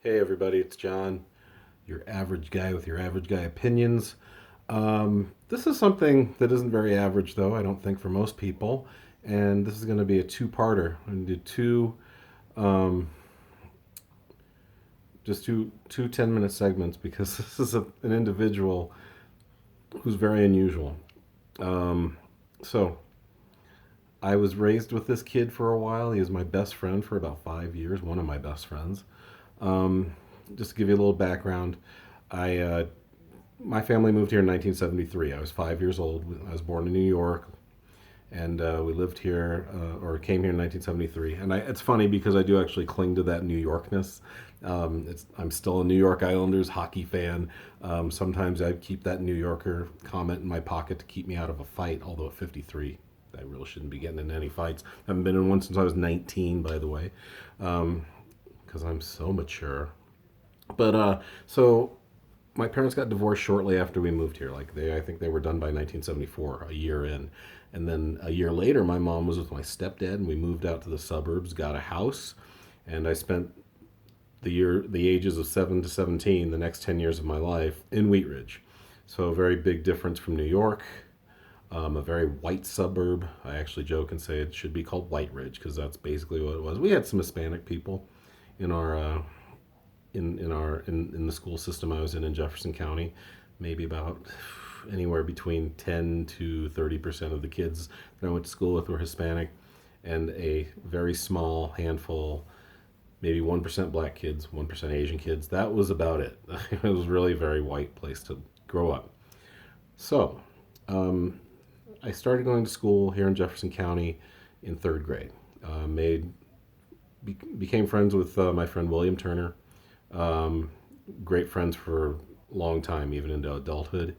Hey everybody, it's John, your average guy with your average guy opinions. This is something that isn't very average, though, I don't think, for most people. And this is going to be a two-parter. I'm going to do um, two 10-minute segments because this is an individual who's very unusual. Um, so, I was raised with this kid for a while. He was my best friend for about 5 years, one of my best friends. Um, just to give you a little background, I my family moved here in 1973. I was 5 years old. I was born in New York, and we lived here or came here in 1973. And it's funny because I do actually cling to that New Yorkness. I'm still a New York Islanders hockey fan. Sometimes I keep that New Yorker comment in my pocket to keep me out of a fight. Although at 53, I really shouldn't be getting in any fights. I haven't been in one since I was 19, by the way, because I'm so mature. So my parents got divorced shortly after we moved here. I think they were done by 1974, a year in. And then a year later, my mom was with my stepdad, and we moved out to the suburbs, got a house, and I spent the ages of 7 to 17, the next 10 years of my life in Wheat Ridge. So a very big difference from New York. A very white suburb. I actually joke and say it should be called White Ridge because that's basically what it was. We had some Hispanic people in our in the school system I was in Jefferson County. Maybe about anywhere between 10 to 30% of the kids that I went to school with were Hispanic, and a very small handful, maybe 1% black kids, 1% Asian kids. That was about it. It was really a very white place to grow up. So, I started going to school here in Jefferson County in third grade. Made became friends with my friend William Turner. Um, Great friends for a long time, even into adulthood.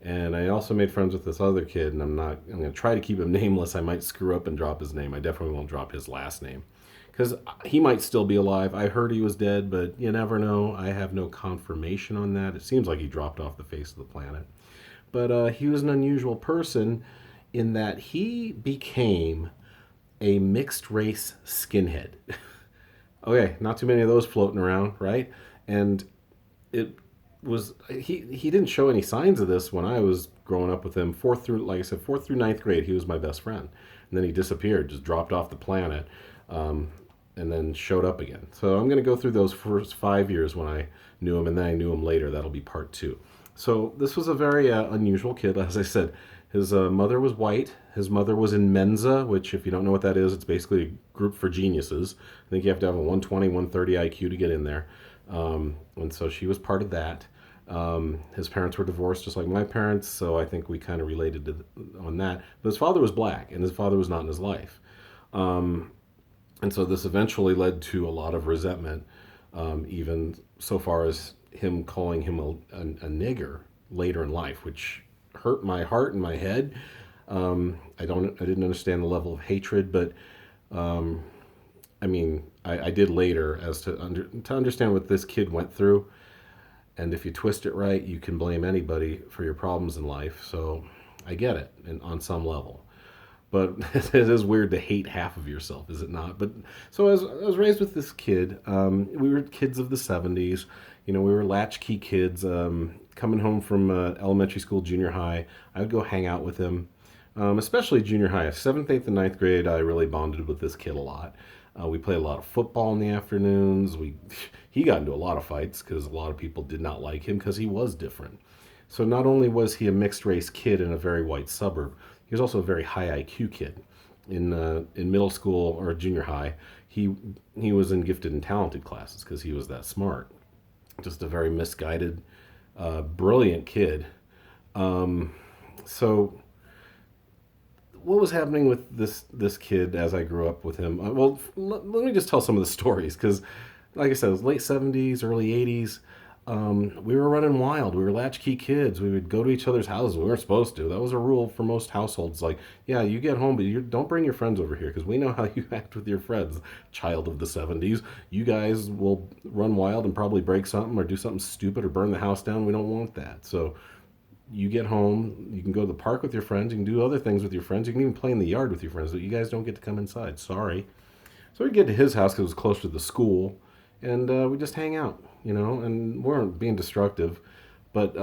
And I also made friends with this other kid, and I'm going to try to keep him nameless. I might screw up and drop his name. I definitely won't drop his last name because he might still be alive. I heard he was dead, but you never know. I have no confirmation on that. It seems like he dropped off the face of the planet. But he was an unusual person in that he became a mixed race skinhead. Okay, not too many of those floating around, right? And it was he didn't show any signs of this when I was growing up with him. Fourth through, like I said, fourth through ninth grade, he was my best friend, and then he disappeared, just dropped off the planet, um, and then showed up again. So I'm going to go through those first 5 years when I knew him, and then I knew him later. That'll be part two. So this was a very unusual kid, as I said. His mother was white. His mother was in Mensa, which, if you don't know what that is, it's basically a group for geniuses. I think you have to have a 120, 130 IQ to get in there. And so she was part of that. His parents were divorced just like my parents, so I think we kind of related on that. But his father was black, and his father was not in his life. Um, and so this eventually led to a lot of resentment, even so far as him calling him a nigger later in life, which hurt my heart and my head. I didn't understand the level of hatred, but um, I mean, I did later as to understand what this kid went through. And if you twist it right, you can blame anybody for your problems in life. So I get it, and on some level. But it is weird to hate half of yourself, is it not? But so I was raised with this kid. We were kids of the 70s. You know, we were latchkey kids. Coming home from elementary school, junior high, I would go hang out with him, especially junior high. Seventh, eighth, and ninth grade, I really bonded with this kid a lot. We played a lot of football in the afternoons. He got into a lot of fights because a lot of people did not like him because he was different. So not only was he a mixed race kid in a very white suburb, he was also a very high IQ kid. In middle school or junior high, he was in gifted and talented classes because he was that smart. Just a very misguided, brilliant kid. Um, so what was happening with this kid as I grew up with him? Let me just tell some of the stories because, like I said, it was late 70s, early 80s. We were running wild. We were latchkey kids. We would go to each other's houses. We weren't supposed to. That was a rule for most households. Like, yeah, you get home, but you don't bring your friends over here because we know how you act with your friends. Child of the 70s, you guys will run wild and probably break something or do something stupid or burn the house down. We don't want that. So you get home, you can go to the park with your friends. You can do other things with your friends. You can even play in the yard with your friends. But you guys don't get to come inside. Sorry. So we'd get to his house because it was close to the school, and we just hang out, and we weren't being destructive. But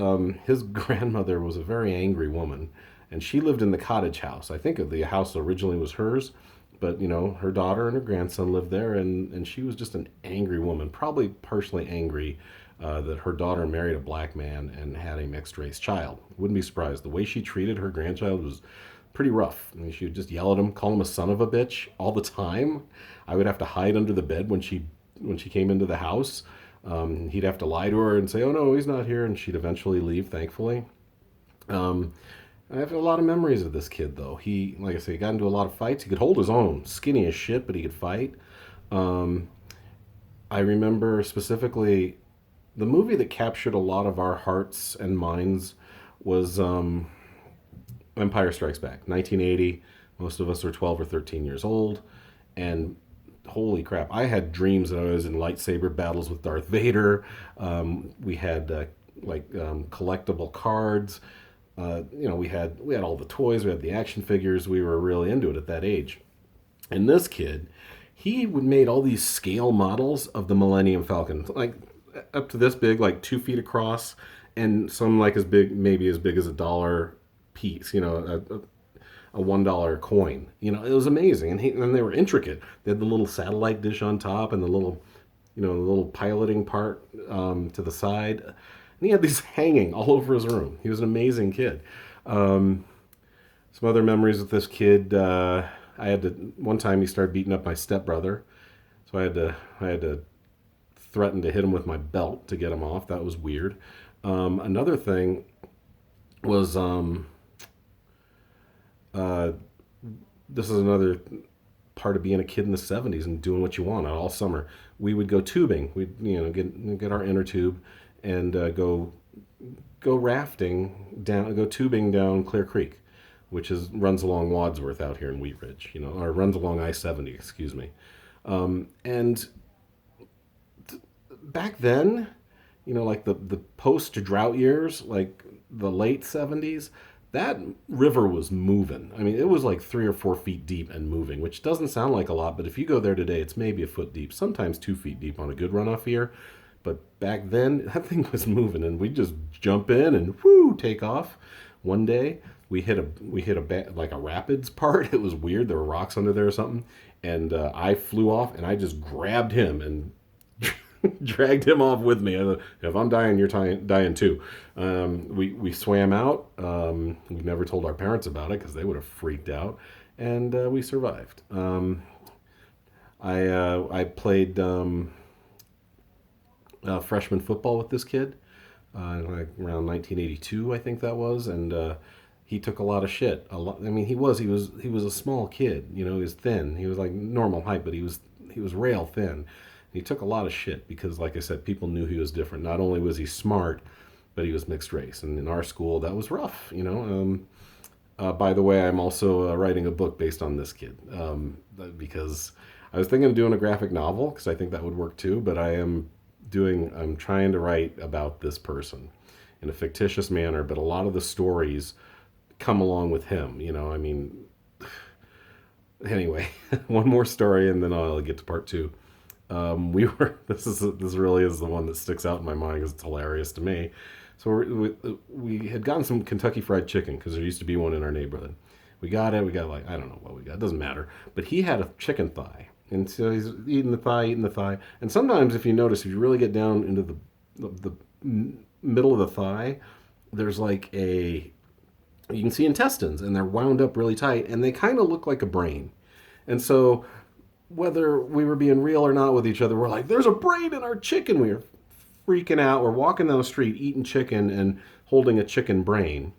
his grandmother was a very angry woman, and she lived in the cottage house. I think the house originally was hers, but her daughter and her grandson lived there, and she was just an angry woman, probably partially angry that her daughter married a black man and had a mixed race child. Wouldn't be surprised. The way she treated her grandchild was pretty rough. I mean, she would just yell at him, call him a son of a bitch all the time. I would have to hide under the bed when she came into the house. He'd have to lie to her and say, "Oh no, he's not here," and she'd eventually leave. Thankfully, um, I have a lot of memories of this kid, though. He, like I say, he got into a lot of fights. He could hold his own, skinny as shit, but he could fight. Um, I remember specifically the movie that captured a lot of our hearts and minds was Empire Strikes Back, 1980. Most of us are 12 or 13 years old, and holy crap, I had dreams that I was in lightsaber battles with Darth Vader. We had collectible cards. We had all the toys. We had the action figures. We were really into it at that age. And this kid, he would made all these scale models of the Millennium Falcon, like up to this big, like 2 feet across, and some like as big, maybe as big as a dollar piece. A $1 coin. It was amazing, and they were intricate. They had the little satellite dish on top and the little piloting part to the side. And he had these hanging all over his room. He was an amazing kid. Some other memories with this kid. I had to one time he started beating up my stepbrother, so I had to threaten to hit him with my belt to get him off. That was weird. Another thing was uh, this is another part of being a kid in the 70s and doing what you want all summer. We would go tubing. We'd get our inner tube and go rafting down, go tubing down Clear Creek, which runs along Wadsworth out here in Wheat Ridge, or runs along I-70, excuse me. And back then, like the post drought years, like the late 70s, that river was moving. I mean, it was like 3 or 4 feet deep and moving, which doesn't sound like a lot, but if you go there today, it's maybe a foot deep, sometimes 2 feet deep on a good runoff here. But back then, that thing was moving, and we just jump in and whoo, take off. One day, we hit like a rapids part. It was weird. There were rocks under there or something, and I flew off, and I just grabbed him and dragged him off with me. If I'm dying, you're dying too. We swam out. We never told our parents about it because they would have freaked out, and we survived. I played freshman football with this kid, like around 1982, I think that was, and he took a lot of shit. A lot. I mean, he was a small kid. He was thin. He was like normal height, but he was rail thin. He took a lot of shit because, like I said, people knew he was different. Not only was he smart, but he was mixed race, and in our school, that was rough. By the way, I'm also writing a book based on this kid because I was thinking of doing a graphic novel because I think that would work too. But I'm trying to write about this person in a fictitious manner, but a lot of the stories come along with him. I mean, anyway, one more story, and then I'll get to part two. We were. This really is the one that sticks out in my mind because it's hilarious to me. So we had gotten some Kentucky Fried Chicken because there used to be one in our neighborhood. We got it. We got like, I don't know what we got. It doesn't matter. But he had a chicken thigh, and so he's eating the thigh. And sometimes, if you notice, if you really get down into the middle of the thigh, there's like you can see intestines, and they're wound up really tight, and they kind of look like a brain. And so, whether we were being real or not with each other, we're like, "There's a brain in our chicken." We were freaking out. We're walking down the street eating chicken and holding a chicken brain.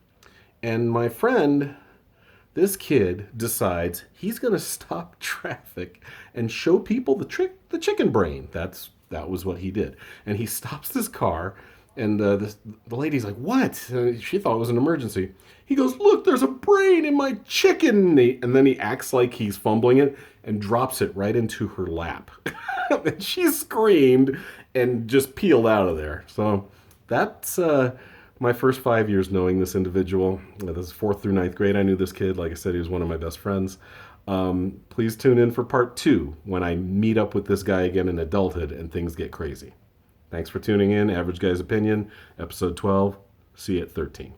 And my friend, this kid, decides he's going to stop traffic and show people the chicken brain. That was what he did. And he stops this car, and the lady's like, "What?" She thought it was an emergency. He goes, "Look, there's a brain in my chicken." And then he acts like he's fumbling it and drops it right into her lap. And she screamed and just peeled out of there. So that's my first 5 years knowing this individual. This is fourth through ninth grade. I knew this kid. Like I said, he was one of my best friends. Please tune in for part 2 when I meet up with this guy again in adulthood and things get crazy. Thanks for tuning in. Average Guy's Opinion, episode 12. See you at 13.